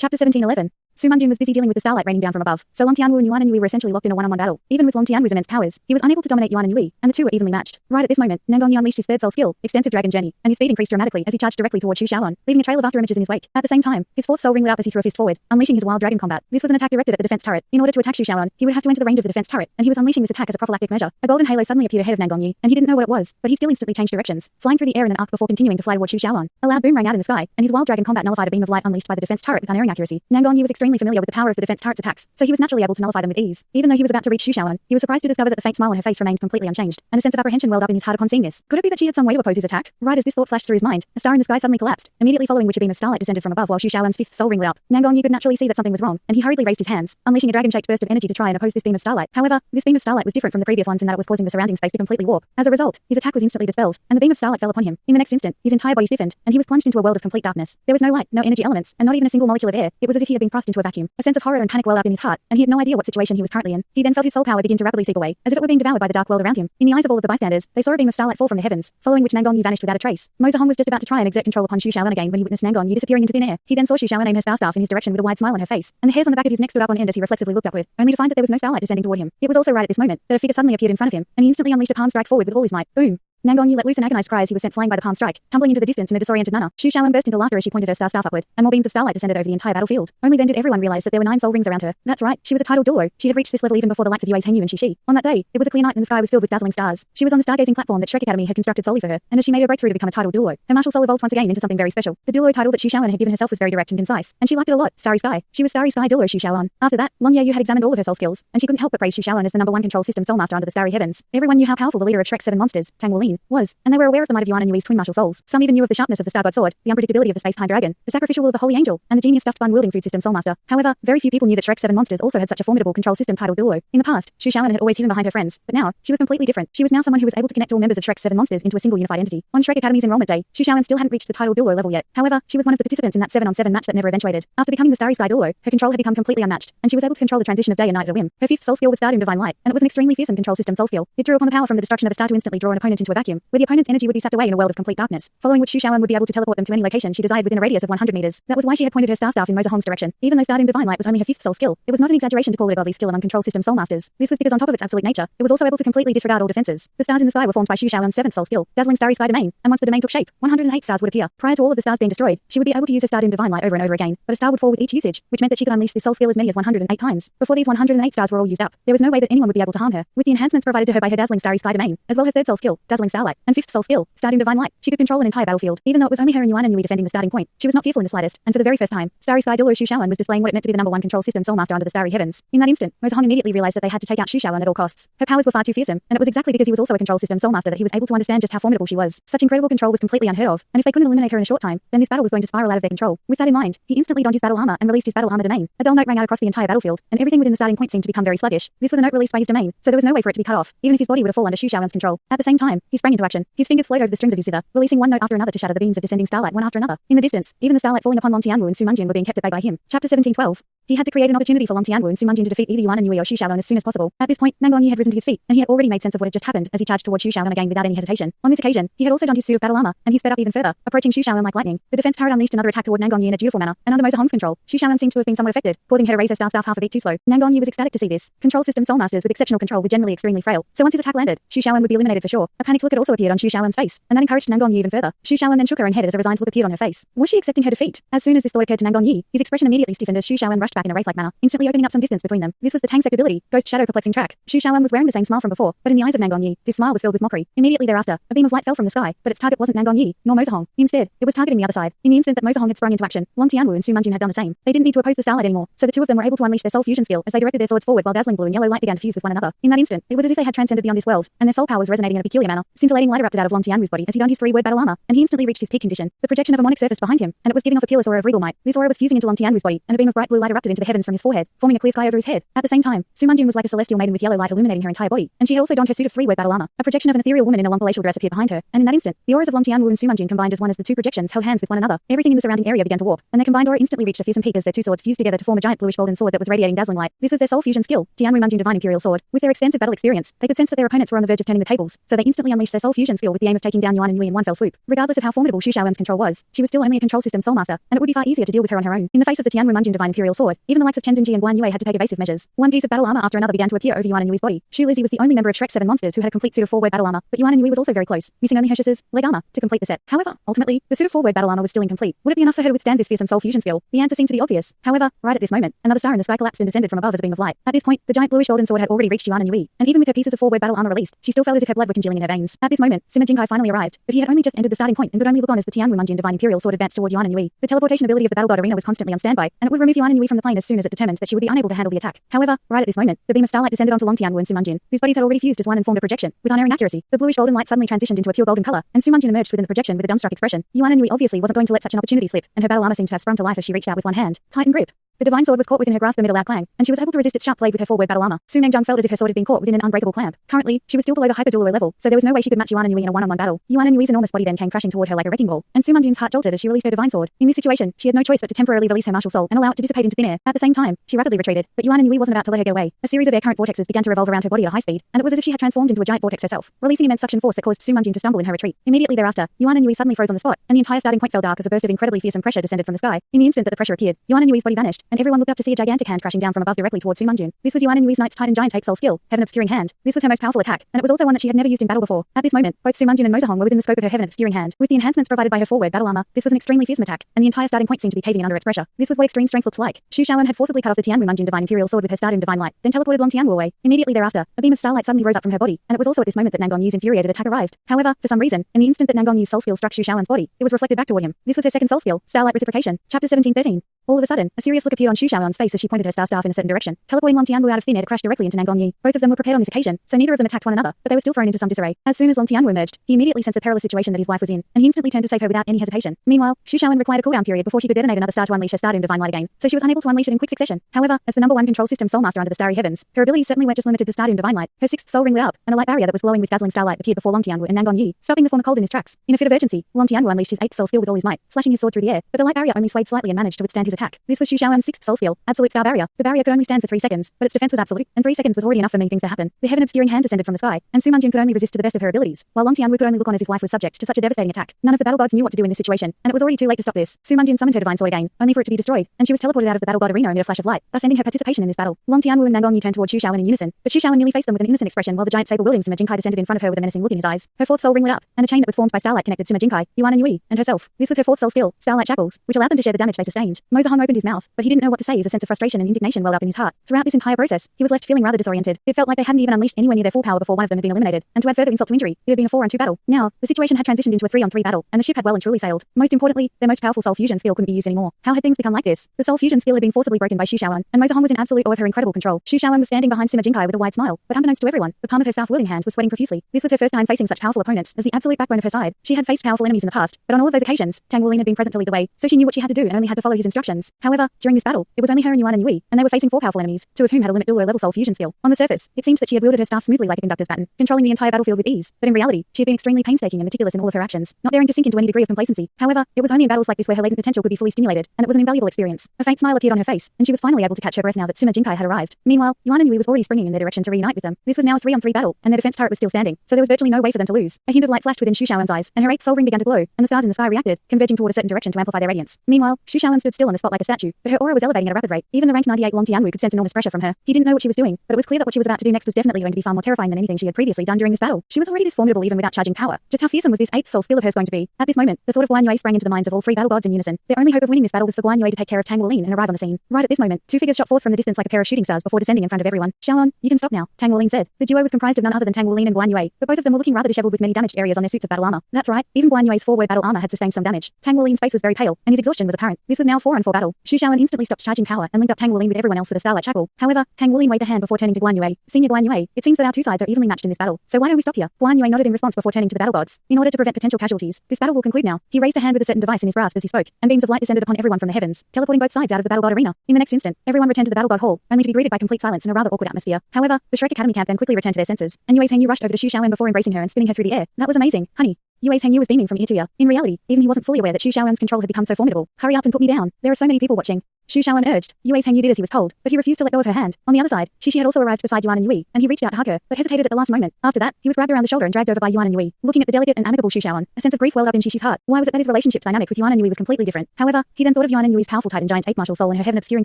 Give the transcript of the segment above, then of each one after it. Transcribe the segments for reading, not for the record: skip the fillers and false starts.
Chapter 1711. Su Mungjin was busy dealing with the starlight raining down from above, so Long Tianwu and Yuan and Yui were essentially locked in a one-on-one battle. Even with Long Tianwu's immense powers, he was unable to dominate Yuan and Yui, and the two were evenly matched. Right at this moment, Nangong Yi unleashed his third soul skill, Extensive Dragon Journey, and his speed increased dramatically as he charged directly toward Xu Xiaoan, leaving a trail of afterimages in his wake. At the same time, his fourth soul ring lit up as he threw a fist forward, unleashing his wild dragon combat. This was an attack directed at the defense turret. In order to attack Xu Xiaoan, he would have to enter the range of the defense turret, and he was unleashing this attack as a prophylactic measure. A golden halo suddenly appeared ahead of Nangong Yi, and he didn't know what it was, but he still instantly changed directions, flying through the air in an arc before continuing to fly toward Xu Xiaoan. A loud boom rang out in the sky, and his wild dragon combat nullified a beam of light unleashed by the defense turret with unerring accuracy. Nangong Yi was extremely familiar with the power of the defense turret's attacks, so he was naturally able to nullify them with ease. Even though he was about to reach Xu Xiaoan, he was surprised to discover that the faint smile on her face remained completely unchanged, and a sense of apprehension welled up in his heart upon seeing this. Could it be that she had some way to oppose his attack? Right as this thought flashed through his mind, a star in the sky suddenly collapsed, immediately following which a beam of starlight descended from above while Xu Xiaoan's fifth soul ring lit up. Nangong Yi could naturally see that something was wrong, and he hurriedly raised his hands, unleashing a dragon-shaped burst of energy to try and oppose this beam of starlight. However, this beam of starlight was different from the previous ones in that it was causing the surrounding space to completely warp. As a result, his attack was instantly dispelled, and the beam of starlight fell upon him. In the next instant, his entire body stiffened, and he was plunged into a world of complete darkness. There was no light, no energy elements, and not even a single molecule of air. It was as if he had been thrust into a vacuum. A sense of horror and panic welled up in his heart, and he had no idea what situation he was currently in. He then felt his soul power begin to rapidly seep away, as if it were being devoured by the dark world around him. In the eyes of all of the bystanders, they saw a beam of starlight fall from the heavens, following which Nangong Yi vanished without a trace. Mozahong was just about to try and exert control upon Xu Xiaoan again when he witnessed Nangong Yi disappearing into thin air. He then saw Xu Xiaoan aim her staff in his direction with a wide smile on her face, and the hairs on the back of his neck stood up on end as he reflexively looked upward, only to find that there was no starlight descending toward him. It was also right at this moment that a figure suddenly appeared in front of him, and he instantly unleashed a palm strike forward with all his might. Boom! Nangong Yi let loose an agonized cry as he was sent flying by the palm strike, tumbling into the distance in a disoriented manner. Xu Xiaoan burst into laughter as she pointed her staff upward, and more beams of starlight descended over the entire battlefield. Only then did everyone realize that there were 9 soul rings around her. That's right, she was a titled Douluo. She had reached this level even before the lights of Yue's Hengyu and Shishi. On that day, it was a clear night and the sky was filled with dazzling stars. She was on the stargazing platform that Shrek Academy had constructed solely for her, and as she made her breakthrough to become a titled Douluo, her martial soul evolved once again into something very special. The Douluo title that Xu Xiaoan had given herself was very direct and concise, and she liked it a lot. Starry Sky. She was Starry Sky Douluo Xu Xiaoan. After that, Long Yeyu had examined all of her soul skills, and she couldn't help but praise Xu Xiaoan as the #1 control system soul master under the starry heavens. Everyone knew how powerful the leader of Shrek's 7 monsters, Tang Wolin, was, and they were aware of the might of Yuan and Yui's twin martial souls. Some even knew of the sharpness of the Star God Sword, the unpredictability of the space-time dragon, the sacrificial will of the Holy Angel, and the genius stuffed bun-wielding food system soulmaster. However, very few people knew that Shrek's 7 monsters also had such a formidable control system titled Douluo. In the past, Xu Xiaoan had always hidden behind her friends, but now, she was completely different. She was now someone who was able to connect all members of Shrek's 7 monsters into a single unified entity. On Shrek Academy's enrollment day, Xu Xiaoan still hadn't reached the titled Douluo level yet. However, she was one of the participants in that 7-on-7 match that never eventuated. After becoming the Starry Sky Douluo, her control had become completely unmatched, and she was able to control the transition of day and night at a whim. Her 5th soul skill was Star Dou Divine Light, and it was an extremely fearsome control system soul skill. It drew upon the power from the destruction of a star to instantly draw an opponent into a vacuum, where the opponent's energy would be sucked away in a world of complete darkness, following which Xu Xiaoan would be able to teleport them to any location she desired within a radius of 100 meters. That was why she had pointed her staff in Mozahong's direction. Even though Star Dou Divine Light was only her 5th soul skill, it was not an exaggeration to call it a godly skill among control system soul masters. This was because on top of its absolute nature, it was also able to completely disregard all defenses. The stars in the sky were formed by Xu Xiaoan's 7th soul skill, Dazzling Starry Sky Domain, and once the domain took shape, 108 stars would appear. Prior to all of the stars being destroyed, she would be able to use her Star Dou Divine Light over and over again, but a star would fall with each usage, which meant that she could unleash this soul skill as many as 108 times. Before these 108 stars were all used up, there was no way that anyone would be able to harm her. With the enhancements provided to her by her Dazzling Starry Sky Domain, as well her 3rd soul skill, Dazzling Starlight, and 5th soul skill, Star Dou Divine Light, she could control an entire battlefield. Even though it was only her and Yuan and Yui defending the starting point, she was not fearful in the slightest, and for the very first time, Starry Sky Douluo Xu Xiaoan was displaying what it meant to be the #1 control system soul master under the starry heavens. In that instant, Mozahong immediately realized that they had to take out Xu Xiaoan at all costs. Her powers were far too fearsome, and it was exactly because he was also a control system soul master that he was able to understand just how formidable she was. Such incredible control was completely unheard of, and if they couldn't eliminate her in a short time, then this battle was going to spiral out of their control. With that in mind, he instantly donned his battle armor and released his battle armor domain. A dull note rang out across the entire battlefield, and everything within the starting point seemed to become very sluggish. This was a note released by his domain, so there was no way for it to be cut off, even if his body would have fallen under Xu Xiaoan's control. At the same time, he sprang into action. His fingers flowed over the strings of his zither, releasing one note after another to shatter the beams of descending starlight one after another. In the distance, even the starlight falling upon Long Tianwu and Su Mungjin were being kept at bay by him. Chapter 1712. He had to create an opportunity for Long Tianwu and Su Mungjin to defeat either Yuan and Yui or Xu Xiaoan as soon as possible. At this point, Nangong Yi had risen to his feet, and he had already made sense of what had just happened as he charged towards Xu Xiaoan again without any hesitation. On this occasion, he had also donned his suit of battle armor, and he sped up even further, approaching Xu Xiaoan like lightning. The defense turret unleashed another attack toward Nangong Yi in a dutiful manner, and under Mozahong's control, Xu Xiaoan seemed to have been somewhat affected, causing her to raise her staff half a beat too slow. Nangong Yi was ecstatic to see this. Control system soul masters with exceptional control were generally extremely frail, so once his attack landed, Xu Xiaoan would be eliminated for sure. A panicked look had also appeared on Xu Xiaoan's face, and that encouraged Nangong Yi even further. Xu Xiaoan then shook her own head as a resigned look appeared on her face. Was she accepting her defeat? As soon as this thought occurred to Nangong Yi, his expression immediately stiffened as Xu Xiaoan rushed back in a wraith-like manner, instantly opening up some distance between them. This was the Tang Sect ability, Ghost Shadow Perplexing Track. Xu Xiaoan was wearing the same smile from before, but in the eyes of Nangong Yi, this smile was filled with mockery. Immediately thereafter, a beam of light fell from the sky, but its target wasn't Nangong Yi, nor Mozahong. Instead, it was targeting the other side. In the instant that Mozahong had sprung into action, Long Tianwu and Su Mungjin had done the same. They didn't need to oppose the starlight anymore, so the two of them were able to unleash their soul fusion skill as they directed their swords forward while dazzling blue and yellow light began to fuse with one another. In that instant, it was as if they had transcended beyond this world, and their soul power was resonating in a peculiar manner. Scintillating light erupted out of Long Tianwu's body as he donned his 3-word battle armor, and he instantly reached his peak condition. The projection of a monic surfaced behind him, and it was giving off a peerless aura of regal might. This aura was fusing into Long Tianwu's body, and a beam of bright blue light erupted reflected into the heavens from his forehead, forming a clear sky over his head. At the same time, Su Munjin was like a celestial maiden with yellow light illuminating her entire body, and she had also donned her suit of three-word battle armor. A projection of an ethereal woman in a long palatial dress appeared behind her, and in that instant, the auras of Long Tianwu and Su Munjin combined as one as the two projections held hands with one another. Everything in the surrounding area began to warp, and their combined aura instantly reached a fearsome peak as their two swords fused together to form a giant bluish golden sword that was radiating dazzling light. This was their soul fusion skill, Tianwu Munjin Divine Imperial Sword. With their extensive battle experience, they could sense that their opponents were on the verge of turning the tables, so they instantly unleashed their soul fusion skill with the aim of taking down Yuan and Yui in one fell swoop. Regardless of how formidable Xu Xiaowen's control was, she was still only a control system soulmaster, and it would be far easier to deal with her on her own. In the face of the Tianwu Munjin Divine Imperial Sword, even the likes of Chen Zhenji and Guan Yue had to take evasive measures. One piece of battle armor after another began to appear over Yuan and Yui's body. Xu Lizzie was the only member of Shrek's 7 monsters who had a complete suit of 4-word battle armor, but Yuan and Yui was also very close, missing only her leg armor to complete the set. However, ultimately, the suit of 4-word battle armor was still incomplete. Would it be enough for her to withstand this fearsome soul fusion skill? The answer seemed to be obvious. However, right at this moment, another star in the sky collapsed and descended from above as a beam of light. At this point, the giant bluish golden sword had already reached Yuan and Yui, and even with her pieces of 4-word battle armor released, she still felt as if her blood were congealing in her veins. At this moment, Sima Jinkai finally arrived, but he had only just entered the starting point and could only look on as the Tianwu Munjin Divine Imperial Sword advanced toward Yuan and Yui. The teleportation ability of the battle god arena was constantly on standby, and it would remove Yuan and Yui from the plane as soon as it determined that she would be unable to handle the attack. However, right at this moment, the beam of starlight descended onto Long Tianwu and Su Munjin, whose bodies had already fused as one and formed a projection. With unerring accuracy, the bluish golden light suddenly transitioned into a pure golden color, and Su Munjin emerged within the projection with a dumbstruck expression. Yuan and Yui obviously wasn't going to let such an opportunity slip, and her battle armor seemed to have sprung to life as she reached out with one hand. Tighten grip. The divine sword was caught within her grasp amid a loud clang, and she was able to resist its sharp blade with her 4-word battle armor. Su Mengjang felt as if her sword had been caught within an unbreakable clamp. Currently, she was still below the hyper Douluo level, so there was no way she could match Yuan and Yui in a one-on-one battle. Yuan and Yui's enormous body then came crashing toward her like a wrecking ball, and Su Munjin's heart jolted as she released her divine sword. In this situation, she had no choice but to temporarily release her martial soul and allow it to dissipate into thin air. At the same time, she rapidly retreated, but Yuan and Yui wasn't about to let her get away. A series of air current vortexes began to revolve around her body at high speed, and it was as if she had transformed into a giant vortex herself, releasing immense suction force that caused Su Munjin to stumble in her retreat. Immediately thereafter, Yuan and Yui suddenly froze on the spot, and the entire starting point fell dark as a burst of incredibly fearsome pressure descended from the sky. In the instant that the pressure appeared, Yuan and Yui's body vanished, and everyone looked up to see a gigantic hand crashing down from above directly towards Su Munjin. This was Yuan and Yui's Ninth Titan Giant Ape Soul skill, Heaven Obscuring Hand. This was her most powerful attack, and it was also one that she had never used in battle before. At this moment, both Su Munjin and Mozahong were within the scope of her Heaven Obscuring Hand. With the enhancements provided by her 4-word battle armor, this was an extremely fearsome attack, and the entire starting point seemed to be caving in under its pressure. This was what extreme strength looked like. Xu Xiaowen had forcibly cut off the Tianwu Munjin Divine Imperial Sword with her Stardom Divine Light, then teleported Long Tianwu away. Immediately thereafter, a beam of starlight suddenly rose up from her body, and it was also at this moment that Nangong Yu's infuriated attack arrived. However, for some reason, in the instant that Nangong Yu's soul skill struck Xu Xiaowen's body, it was reflected back toward him. This was her second soul skill, Starlight Reciprocation. Chapter 17:13. All of a sudden, a serious look appeared on Xu Xiaowen's face as she pointed her star staff in a certain direction, teleporting Long Tianwu out of thin air to crash directly into Nangong Yu. Both of them were prepared on this occasion, so neither of them attacked one another, but they were still thrown into some disarray. As soon as Long Tianwu emerged, he immediately sensed the perilous situation that his wife was in, and he instantly turned to save her without any hesitation. Meanwhile, Xu Xiaowen required a cooldown period before she could detonate another star to unleash her Stardom Divine Light again, so she was unable to unleash it in quick succession. However, as the number 1 control system soulmaster under the starry heavens, her abilities certainly weren't just limited to Stardom Divine Light. Her 6th soul ring lit up, and a light barrier that was glowing with dazzling starlight appeared before Long Tianwu and Nangong Yu, stopping the former cold in his tracks. In a fit of urgency, Long Tianwu unleashed his 8th soul skill with all his might, slashing his sword through the air, but the light barrier only swayed slightly and managed to withstand his attack. This was Xu Xiaowen's 6th soul skill, Absolute Star Barrier. The barrier could only stand for 3 seconds, but its defense was absolute, and 3 seconds was already enough for many things to happen. The Heaven Obscuring Hand descended from the sky, and Su Munjin could only resist to the best of her abilities, while Long Tianwu could only look on as his wife was subject to such a devastating attack. None of the battle gods knew what to do in this situation, and it was already too late to stop this. Su Munjin summoned her divine sword again, only for it to be destroyed, and she was teleported out of the battle god arena amid a flash of light, thus ending her participation in this battle. Long Tianwu and Nangong Yu turned toward Xu Xiaowen in unison, but Xu Xiaowen merely faced them with an innocent expression while the giant saber-wielding Sima Jinkai descended in front of her with a menacing look in his eyes. Her 4th soul ring lit up, and a chain that was formed by starlight connected Sima Jinkai, Yuan and Yui, and herself. This was her 4th soul skill, Starlight Shackles, which allowed them to share the damage they sustained. Mozahong opened his mouth, but he didn't know what to say as a sense of frustration and indignation welled up in his heart. Throughout this entire process, he was left feeling rather disoriented. It felt like they hadn't even unleashed anywhere near their full power before one of them had been eliminated, and to add further insult to injury, it had been a 4-on-2 battle. Now, the situation had transitioned into a 3-on-3 battle, and the ship had well and truly sailed. Most importantly, their most powerful soul fusion skill couldn't be used anymore. How had things become like this? The soul fusion skill had been forcibly broken by Xu Xiaowen, and Mozahong was in absolute awe of her incredible control. Xu Xiaowen was standing behind Sima Jinkai with a wide smile, but unbeknownst to everyone, the palm of her staff-wielding hand was sweating profusely. This was her first time facing such powerful opponents as the absolute backbone of her side. She had faced powerful enemies in the past, but on all of those occasions, Tang Wulin had been present to lead the way, so she knew what she had to do and only had to follow his instructions. However, during this battle, it was only her and Yuan and Yui, and they were facing 4 powerful enemies, 2 of whom had a limit Douluo level soul fusion skill. On the surface, it seemed that she had wielded her staff smoothly like a conductor's baton, controlling the entire battlefield with ease, but in reality, she had been extremely painstaking and meticulous in all of her actions, not daring to sink into any degree of complacency. However, it was only in battles like this where her latent potential could be fully stimulated, and it was an invaluable experience. A faint smile appeared on her face, and she was finally able to catch her breath now that Sima Jinkai had arrived. Meanwhile, Yuan and Yui was already springing in their direction to reunite with them. This was now a 3-on-3 battle, and their defense turret was still standing, so there was virtually no way for them to lose. A hint of light flashed within Xu Xiaowen's eyes, and her 8th soul ring began to glow, and the stars in the sky reacted, converging toward a certain direction to amplify their radiance. Meanwhile, Xu Xiaowen stood still on the spot like a statue, but her aura was elevating at a rapid rate. Even the rank 98 Long Tianwu could sense enormous pressure from her. He didn't know what she was doing, but it was clear that what she was about to do next was definitely going to be far more terrifying than anything she had previously done during this battle. She was already this formidable even without charging power. Just how fearsome was this 8th soul skill of hers going to be? At this moment, the thought of Guan Yue sprang into the minds of all 3 battle gods in unison. Their only hope of winning this battle was for Guan Yue to take care of Tang Wulin and arrive on the scene. Right at this moment, 2 figures shot forth from the distance like a pair of shooting stars before descending in front of everyone. Xiaowen, you can stop now, Tang Wulin said. The duo was comprised of none other than Tang Wulin and Guan Yue, but both of them were looking rather disheveled with many damaged areas on their suits of battle armor. That's right, even Guan Yue's 4-word battle armor had sustained some damage. Tang Wulin's face was very pale, and his exhaustion was apparent. This was now 4-on-4 before battle. Xu Shaoan instantly stopped charging power and linked up Tang Wuling with everyone else with a starlight shackle. However, Tang Wuling waved a hand before turning to Guan Yue. Senior Guan Yue, it seems that our two sides are evenly matched in this battle. So why don't we stop here? Guan Yue nodded in response before turning to the battle gods. In order to prevent potential casualties, this battle will conclude now. He raised a hand with a certain device in his grasp as he spoke, and beams of light descended upon everyone from the heavens, teleporting both sides out of the battle god arena. In the next instant, everyone returned to the battle god hall, only to be greeted by complete silence and a rather awkward atmosphere. However, the Shrek Academy camp then quickly returned to their senses, and Yue's Hengyu rushed over to Xu Shaoan before embracing her and spinning her through the air. That was amazing, honey. Yue's Hengyu was beaming from ear to ear. In reality, even he wasn't fully aware that Xu Shaoan's control had become so formidable. Hurry up and put me down. There are so many people watching. Xu Shaoan urged. Yue's Hengyu did as he was told, but he refused to let go of her hand. On the other side, Shishi had also arrived beside Yuan and Yui, and he reached out to hug her, but hesitated at the last moment. After that, he was grabbed around the shoulder and dragged over by Yuan and Yui. Looking at the delicate and amicable Xu Shaoan, a sense of grief welled up in Shishi's heart. Why was it that his relationship dynamic with Yuan and Yui was completely different? However, he then thought of Yuan and Yui's powerful titan giant ape martial soul and her heaven-obscuring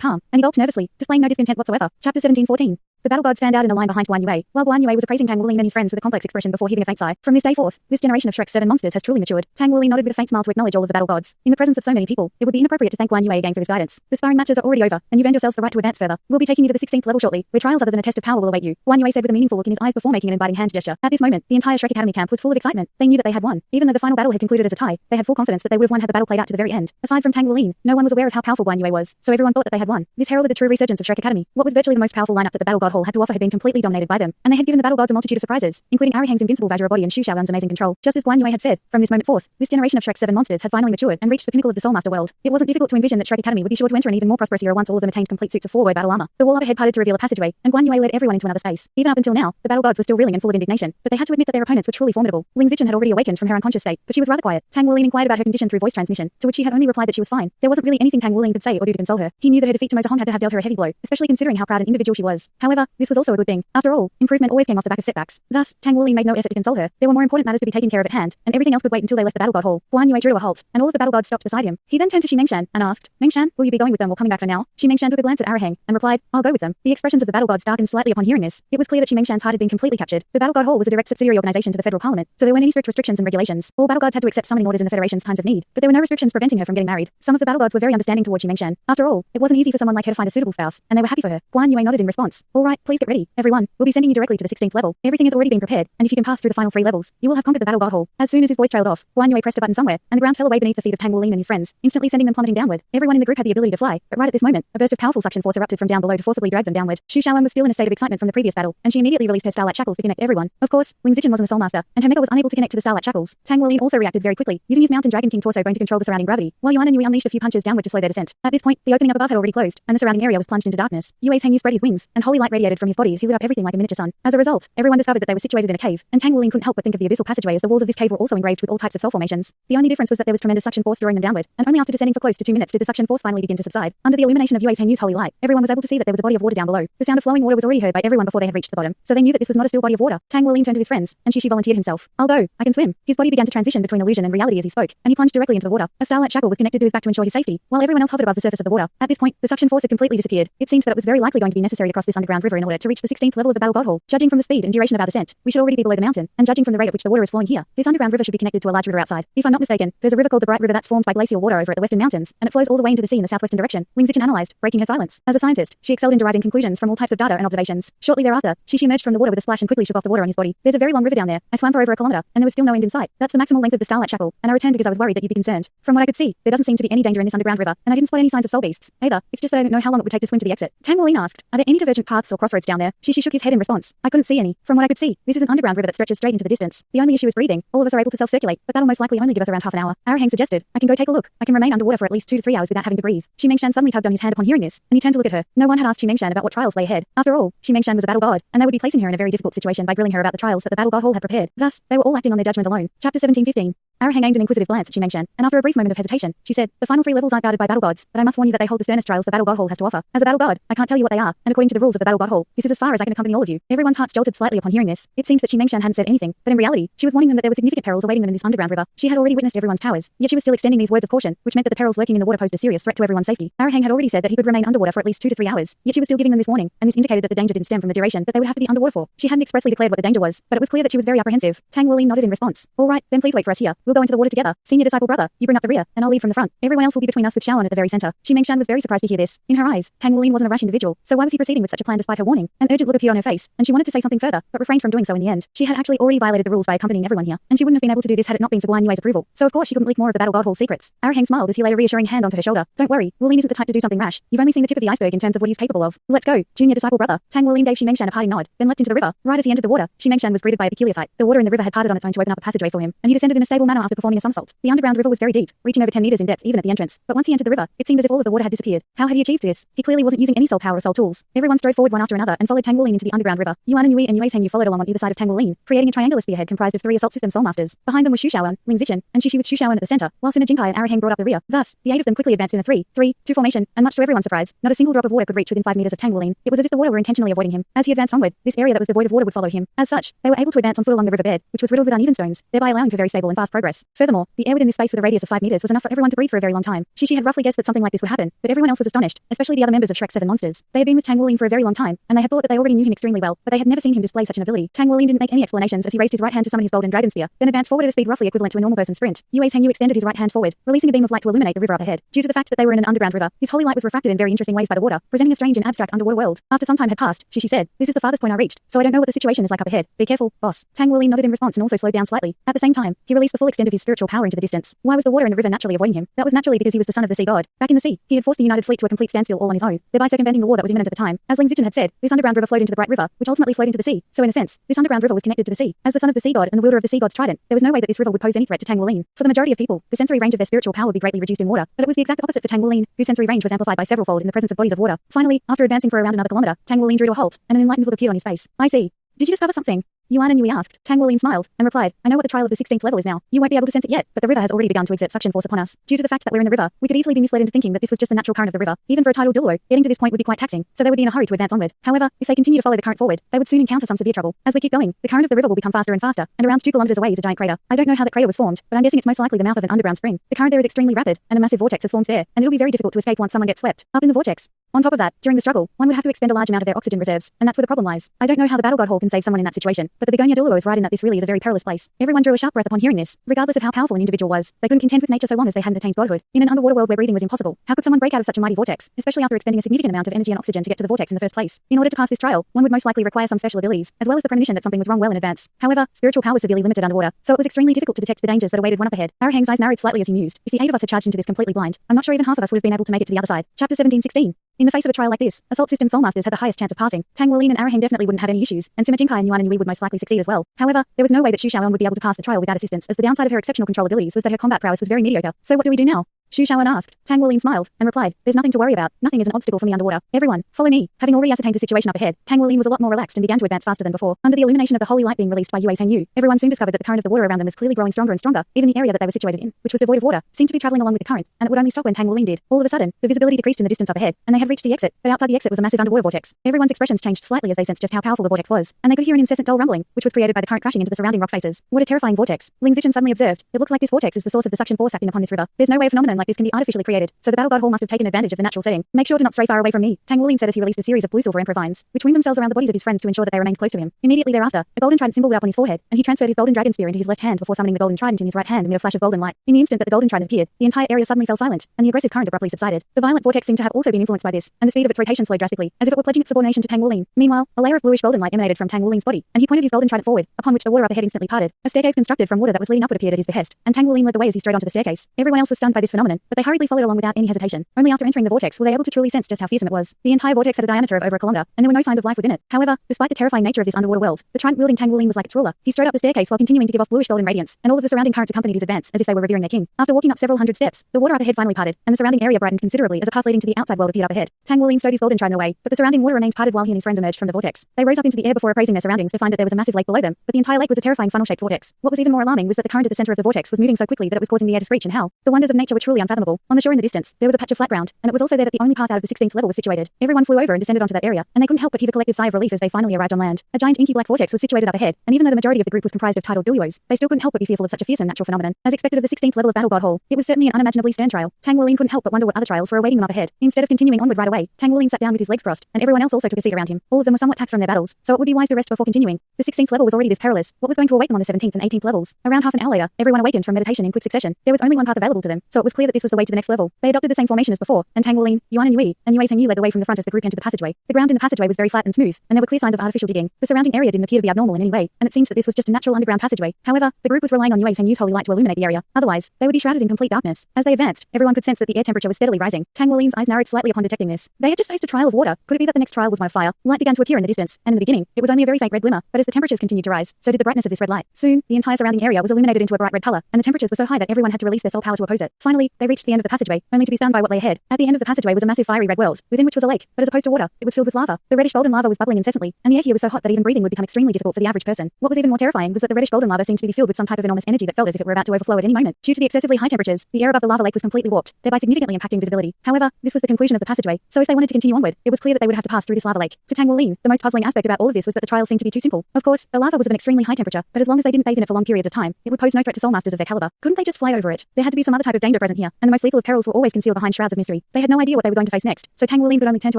calm, and he gulped nervously, displaying no discontent whatsoever. Chapter 17:14. The battle gods fanned out in a line behind Guan Yue, while Guan Yue was appraising Tang Wuling and his friends with a complex expression before heaving a faint sigh. From this day forth, this generation of Shrek's 7 monsters has truly matured. Tang Wuling nodded with a faint smile to acknowledge all of the battle gods. In the presence of so many people, it would be inappropriate to thank Guan Yue again for his guidance. The sparring matches are already over, and you've earned yourselves the right to advance further. We'll be taking you to the 16th level shortly, where trials other than a test of power will await you. Guan Yue said with a meaningful look in his eyes before making an inviting hand gesture. At this moment, the entire Shrek Academy camp was full of excitement. They knew that they had won. Even though the final battle had concluded as a tie, they had full confidence that they would have won had the battle played out to the very end. Aside from Tang Wuling, no one was aware of how powerful Guan Yue was, so everyone thought that they had won. This heralded the true resurgence of Shrek Academy. What was virtually the most powerful lineup that the battle god hall had to offer had been completely dominated by them, and they had given the battle gods a multitude of surprises, including Arihang's invincible Vajra body and Xu Shaoan's amazing control. Just as Guan Yue had said, from this moment forth, this generation of Shrek's 7 monsters had finally matured and reached the pinnacle of the Soulmaster world. It wasn't difficult to envision that Shrek Academy would be sure to enter an even more prosperous era once all of them attained complete suits of 4-word battle armor. The wall overhead parted to reveal a passageway, and Guan Yue led everyone into another space. Even up until now, the battle gods were still reeling and full of indignation, but they had to admit that their opponents were truly formidable. Ling Zichen had already awakened from her unconscious state, but she was rather quiet. Tang Wuling inquired about her condition through voice transmission, to which she had only replied that she was fine. There wasn't really anything Tang Wuling could say or do to console her. He knew that her defeat to Mozahong had to have dealt her a heavy blow, especially considering how proud an individual she was. However, this was also a good thing. After all, improvement always came off the back of setbacks. Thus, Tang Wuling made no effort to console her. There were more important matters to be taken care of at hand, and everything else could wait until they left the battle god hall. Guan Yue drew to a halt, and all of the battle gods stopped beside him. He then turned to Xi Mengshan and asked, Mengshan, will you be going with them or coming back for now? Xi Mengshan took a glance at Arihang and replied, I'll go with them. The expressions of the battle gods darkened slightly upon hearing this. It was clear that Xi Mengshan's heart had been completely captured. The battle god hall was a direct subsidiary organization to the federal parliament, so there weren't any strict restrictions and regulations. All battle gods had to accept summoning orders in the federation's times of need, but there were no restrictions preventing her from getting married. Some of the battle gods were very understanding toward Xi Mengshan. After all, it wasn't easy for someone like her to find a suitable spouse, and they were happy for her. Guan Yue nodded in response. All right, please get ready, everyone. We'll be sending you directly to the 16th level. Everything has already been prepared, and if you can pass through the final 3 levels, you will have conquered the battle god hall. As soon as his voice trailed off, Guan Yue pressed a button somewhere, and the ground fell away beneath the feet of Tang Wuling and his friends, instantly sending them plummeting downward. Everyone in the group had the ability to fly, but right at this moment, a burst of powerful suction force erupted from down below to forcibly drag them downward. Xu Shaoan was still in a state of excitement from the previous battle, and she immediately released her starlight shackles to connect everyone. Of course, Ling Zichen wasn't a soulmaster, and her mecha was unable to connect to the starlight shackles. Tang Wuling also reacted very quickly, using his mountain dragon king torso bone to control the surrounding gravity, while Yuan and Yui unleashed a few punches downward to slow their descent. At this point, the opening up above had already closed, and the surrounding area was plunged into darkness. Yue's Hengyu spread his wings, and holy light radiated from his body as he lit up everything like a miniature sun. As a result, everyone discovered that they were situated in a cave, and Tang Wuling couldn't help but think of the abyssal passageway as the walls of this cave were also engraved with all types of soul formations. The only difference was that there was tremendous suction force drawing them downward, and only after descending for close to 2 minutes did the suction force finally begin to subside. Under the illumination of Yue's Hengyu's holy light, everyone was able to see that there was a body of water down below. The sound of flowing water was already heard by everyone before they had reached the bottom, so they knew that this was not a still body of water. Tang Wuling turned to his friends, and Shishi volunteered himself. I'll go. I can swim. His body began to transition between illusion and reality as he spoke, and he plunged directly into the water. A starlight shackle was connected to his back to ensure his safety, while everyone else hovered above the surface of the water. At this point, the suction force had completely disappeared. It seemed that it was very likely going to be necessary to cross this underground river in order to reach the 16th level of the battle god hall. Judging from the speed and duration of our descent, we should already be below the mountain, and judging from the rate at which the water is flowing here, this underground river should be connected to a large river outside. If I'm not mistaken, there's a river called the Bright River that's formed by glacial water over at the western mountains, and it flows all the way into the sea in the southwestern direction. Ling Zichen analyzed, breaking her silence. As a scientist, she excelled in deriving conclusions from all types of data and observations. Shortly thereafter, Shishi emerged from the water with a splash and quickly shook off the water on his body. There's a very long river down there. I swam for over a kilometer, and there was still no end in sight. That's the maximal length of the starlight shackle, and I returned because I was worried that you'd be concerned. From what I could see, there doesn't seem to be any danger in this underground river, and I didn't spot any signs of soul beasts either. It's just that I don't know how long it would take to swim to the exit. Tang Wuling asked, are there any divergent paths or crossroads down there? Shishi shook his head in response. I couldn't see any. From what I could see, this is an underground river that stretches straight into the distance. The only issue is breathing. All of us are able to self-circulate, but that'll most likely only give us around half an hour. Arihang suggested, I can go take a look. I can remain underwater for at least 2 to 3 hours without having to breathe. Xi Mengshan suddenly tugged on his hand upon hearing this, and he turned to look at her. No one had asked Xi Mengshan about what trials lay ahead. After all, Xi Mengshan was a battle god, and they would be placing her in a very difficult situation by grilling her about the trials that the battle god hall had prepared. Thus, they were all acting on their judgment alone. Chapter 17:15. Arihang aimed an inquisitive glance at Xi Mengshan, and after a brief moment of hesitation, she said, the final 3 levels aren't guarded by battle gods, but I must warn you that they hold the sternest trials the battle god hall has to offer. As a battle god, I can't tell you what they are, and according to the rules of the battle god hall, this is as far as I can accompany all of you. Everyone's hearts jolted slightly upon hearing this. It seemed that Xi Mengshan hadn't said anything, but in reality, she was warning them that there were significant perils awaiting them in this underground river. She had already witnessed everyone's powers, yet she was still extending these words of caution, which meant that the perils lurking in the water posed a serious threat to everyone's safety. Arihang had already said that he could remain underwater for at least 2 to 3 hours, yet she was still giving them this warning, and this indicated that the danger didn't stem from the duration that they would have to be underwater for. She hadn't expressly declared what the danger was, but it was clear that she was very apprehensive. Tang Wuling nodded in response. All right, then please wait for us here. We'll We'll go into the water together. Senior disciple brother, you bring up the rear, and I'll lead from the front. Everyone else will be between us with Xiaoan at the very center. Xi Mengshan was very surprised to hear this. In her eyes, Tang Wuling wasn't a rash individual, so why was he proceeding with such a plan despite her warning? An urgent look appeared on her face, and she wanted to say something further, but refrained from doing so in the end. She had actually already violated the rules by accompanying everyone here, and she wouldn't have been able to do this had it not been for Guan Yue's approval. So of course she couldn't leak more of the Battle God Hall secrets. Arahang smiled as he laid a reassuring hand onto her shoulder. Don't worry, Wuling isn't the type to do something rash. You've only seen the tip of the iceberg in terms of what he's capable of. Let's go, junior disciple brother. Tang Wuling gave Xi Mengshan a parting nod, then leapt into the river. Right as he entered the water, Xi Mengshan was greeted by a peculiar sight. The water in the river had parted on its own to open up a passageway for him, and he descended in a stable manner after performing a somersault. The underground river was very deep, reaching over 10 meters in depth even at the entrance. But once he entered the river, it seemed as if all of the water had disappeared. How had he achieved this? He clearly wasn't using any soul power or soul tools. Everyone strode forward one after another and followed Tang Wuling into the underground river. Yuan and Yui and Yue Zhengyu followed along on either side of Tang Wuling, creating a triangular spearhead comprised of 3 assault system soulmasters. Behind them was Xu Xiaoan, Ling Zichen, and Xi with Xu Xiaoan at the center, while Sima Jinkai and Arahang brought up the rear. Thus, the 8 of them quickly advanced in a 3-3-2 formation, and much to everyone's surprise, not a single drop of water could reach within 5 meters of Tang Wuling. It was as if the water were intentionally avoiding him. As he advanced onward, this area that was devoid of water would follow him. As such, they were able to advance on foot along the riverbed, which was riddled with uneven stones, thereby allowing for very stable and fast progress. Furthermore, the air within this space with a radius of 5 meters was enough for everyone to breathe for a very long time. Xi had roughly guessed that something like this would happen, but everyone else was astonished, especially the other members of Shrek's 7 monsters. They had been with Tang Wuling for a very long time, and they had thought that they already knew him extremely well, but they had never seen him display such an ability. Tang Wuling didn't make any explanations as he raised his right hand to summon his golden dragon spear, then advanced forward at a speed roughly equivalent to a normal person's sprint. Yue Zhengyu extended his right hand forward, releasing a beam of light to illuminate the river up ahead. Due to the fact that they were in an underground river, his holy light was refracted in very interesting ways by the water, presenting a strange and abstract underwater world. After some time had passed, Xi said, "This is the farthest point I reached, so I don't know what the situation is like up ahead. Be careful, boss." Tang Wuling nodded in response and also slowed down slightly. At the same time, he released the full extent of his spiritual power into the distance. Why was the water in the river naturally avoiding him? That was naturally because he was the son of the sea god. Back in the sea, he had forced the united fleet to a complete standstill all on his own, thereby circumventing the war that was imminent at the time. As Ling Zichen had said, this underground river flowed into the bright river, which ultimately flowed into the sea. So in a sense, this underground river was connected to the sea. As the son of the sea god and the wielder of the sea god's trident, there was no way that this river would pose any threat to Tang Wuling. For the majority of people, the sensory range of their spiritual power would be greatly reduced in water, but it was the exact opposite for Tang Wuling, whose sensory range was amplified by several fold in the presence of bodies of water. Finally, after advancing for around another kilometer, Tang Wuling drew to a halt, and an enlightened look appeared on his face. I see. Did you discover something? Yuan and Yui asked. Tang Wuling smiled, and replied, I know what the trial of the 16th level is now. You won't be able to sense it yet, but the river has already begun to exert suction force upon us. Due to the fact that we're in the river, we could easily be misled into thinking that this was just the natural current of the river. Even for a tidal Douluo, getting to this point would be quite taxing, so they would be in a hurry to advance onward. However, if they continue to follow the current forward, they would soon encounter some severe trouble. As we keep going, the current of the river will become faster and faster, and around 2 kilometers away is a giant crater. I don't know how that crater was formed, but I'm guessing it's most likely the mouth of an underground spring. The current there is extremely rapid, and a massive vortex has formed there, and it'll be very difficult to escape once someone gets swept up in the vortex. On top of that, during the struggle, one would have to expend a large amount of their oxygen reserves, and that's where the problem lies. I don't know how the Battle God Hall can save someone in that situation, but the Begonia Douluo is right in that this really is a very perilous place. Everyone drew a sharp breath upon hearing this. Regardless of how powerful an individual was, they couldn't contend with nature so long as they hadn't attained godhood. In an underwater world where breathing was impossible, how could someone break out of such a mighty vortex, especially after expending a significant amount of energy and oxygen to get to the vortex in the first place? In order to pass this trial, one would most likely require some special abilities, as well as the premonition that something was wrong well in advance. However, spiritual power was severely limited underwater, so it was extremely difficult to detect the dangers that awaited one up ahead. Arahang's eyes narrowed slightly as he mused. If the 8 of us had charged into this completely blind, I'm not sure even half of us would have been able to make it to the other side. Chapter 17:16. In the face of a trial like this, assault system soulmasters had the highest chance of passing. Tang Wuling and Arahang definitely wouldn't have any issues, and Sima Jinkai and Yuan and Yui would most likely succeed as well. However, there was no way that Xu Xiaoan would be able to pass the trial without assistance, as the downside of her exceptional control abilities was that her combat prowess was very mediocre. So what do we do now? Xu Xiaoan asked. Tang Wuling smiled, and replied, there's nothing to worry about. Nothing is an obstacle for me underwater. Everyone, follow me. Having already ascertained the situation up ahead, Tang Wuling was a lot more relaxed and began to advance faster than before. Under the illumination of the holy light being released by Yue Zhengyu, everyone soon discovered that the current of the water around them was clearly growing stronger and stronger. Even the area that they were situated in, which was devoid of water, seemed to be traveling along with the current, and it would only stop when Tang Wuling did. All of a sudden, the visibility decreased in the distance up ahead, and they had reached the exit, but outside the exit was a massive underwater vortex. Everyone's expressions changed slightly as they sensed just how powerful the vortex was, and they could hear an incessant dull rumbling, which was created by the current crashing into the surrounding rock faces. What a terrifying vortex. Ling Zichen suddenly observed. It looks like this vortex is the source of the suction force acting upon this river. There's no way a phenomenon like this can be artificially created, so the Battle God Hall must have taken advantage of the natural setting. Make sure to not stray far away from me, Tang Wuling said as he released a series of blue silver emperor vines, which wound themselves around the bodies of his friends to ensure that they remained close to him. Immediately thereafter, a golden trident symbol lit up on his forehead, and he transferred his golden dragon spear into his left hand before summoning the golden trident in his right hand amid a flash of golden light. In the instant that the golden trident appeared, the entire area suddenly fell silent, and the aggressive current abruptly subsided. The violent vortex seemed to have also been influenced by this, and the speed of its rotation slowed drastically, as if it were pledging its subordination to Tang Wuling. Meanwhile, a layer of bluish golden light emanated from Tang Wuling's body, and he pointed his golden trident forward, upon which the water up ahead instantly parted. A staircase constructed from water that was leading upward appeared at his behest, and Tang Wuling led the way as he strode onto the staircase. Everyone else was stunned by this phenomenon, but they hurriedly followed along without any hesitation. Only after entering the vortex were they able to truly sense just how fearsome it was. The entire vortex had a diameter of over a kilometer, and there were no signs of life within it. However, despite the terrifying nature of this underwater world, the trident-wielding Tang Wuling was like its ruler. He strode up the staircase while continuing to give off bluish golden radiance, and all of the surrounding currents accompanied his advance as if they were revering their king. After walking up several hundred steps, the water up ahead finally parted, and the surrounding area brightened considerably as a path leading to the outside world appeared up ahead. Tang Wuling stowed his golden trident away, but the surrounding water remained parted while he and his friends emerged from the vortex. They rose up into the air before appraising their surroundings to find that there was a massive lake below them, but the entire lake was a terrifying funnel-shaped vortex. What was even more alarming was that the current at the center of the vortex was moving so quickly that it was causing the air to screech and howl. The wonders of nature were truly truly unfathomable. On the shore in the distance, there was a patch of flat ground, and it was also there that the only path out of the 16th level was situated. Everyone flew over and descended onto that area, and they couldn't help but heave a collective sigh of relief as they finally arrived on land. A giant inky black vortex was situated up ahead, and even though the majority of the group was comprised of titled Douluos, they still couldn't help but be fearful of such a fearsome natural phenomenon. As expected of the 16th level of Battle God Hall, it was certainly an unimaginably stern trial. Tang Wuling couldn't help but wonder what other trials were awaiting them up ahead. Instead of continuing onward right away, Tang Wuling sat down with his legs crossed, and everyone else also took a seat around him. All of them were somewhat taxed from their battles, so it would be wise to rest before continuing. The 16th level was already this perilous. What was going to await them on the 17th and 18th levels? Around half an hour later, everyone awakened from meditation in quick succession. There was only one path available to them, so it was clear that this was the way to the next level. They adopted the same formation as before, and Tang Wuling, Yuan and Yue Zhengyu led the way from the front as the group entered the passageway. The ground in the passageway was very flat and smooth, and there were clear signs of artificial digging. The surrounding area didn't appear to be abnormal in any way, and it seemed that this was just a natural underground passageway. However, the group was relying on Yue Zhengyu's holy light to illuminate the area. Otherwise, they would be shrouded in complete darkness. As they advanced, everyone could sense that the air temperature was steadily rising. Tang Wuling's eyes narrowed slightly upon detecting this. They had just faced a trial of water. Could it be that the next trial was one of fire? Light began to appear in the distance, and in the beginning, it was only a very faint red glimmer, but as the temperatures continued to rise, so did the brightness of this red light. Soon, the entire surrounding area was illuminated into a bright red color, and the temperatures were so high that everyone had to release their soul power to oppose it. Finally, they reached the end of the passageway, only to be stunned by what lay ahead. At the end of the passageway was a massive fiery red world, within which was a lake, but as opposed to water, it was filled with lava. The reddish golden lava was bubbling incessantly, and the air here was so hot that even breathing would become extremely difficult for the average person. What was even more terrifying was that the reddish golden lava seemed to be filled with some type of enormous energy that felt as if it were about to overflow at any moment. Due to the excessively high temperatures, the air above the lava lake was completely warped, thereby significantly impacting visibility. However, this was the conclusion of the passageway, so if they wanted to continue onward, it was clear that they would have to pass through this lava lake. To Tang Wuling, the most puzzling aspect about all of this was that the trial seemed to be too simple. Of course, the lava was of an extremely high temperature, but as long as they didn't bathe in it for long periods of time, it would pose no threat to soul masters of their caliber. Couldn't they just fly over it? There had to be some other type of danger present here, and the most lethal of perils were always concealed behind shrouds of mystery. They had no idea what they were going to face next, so Tang Wuling could only turn to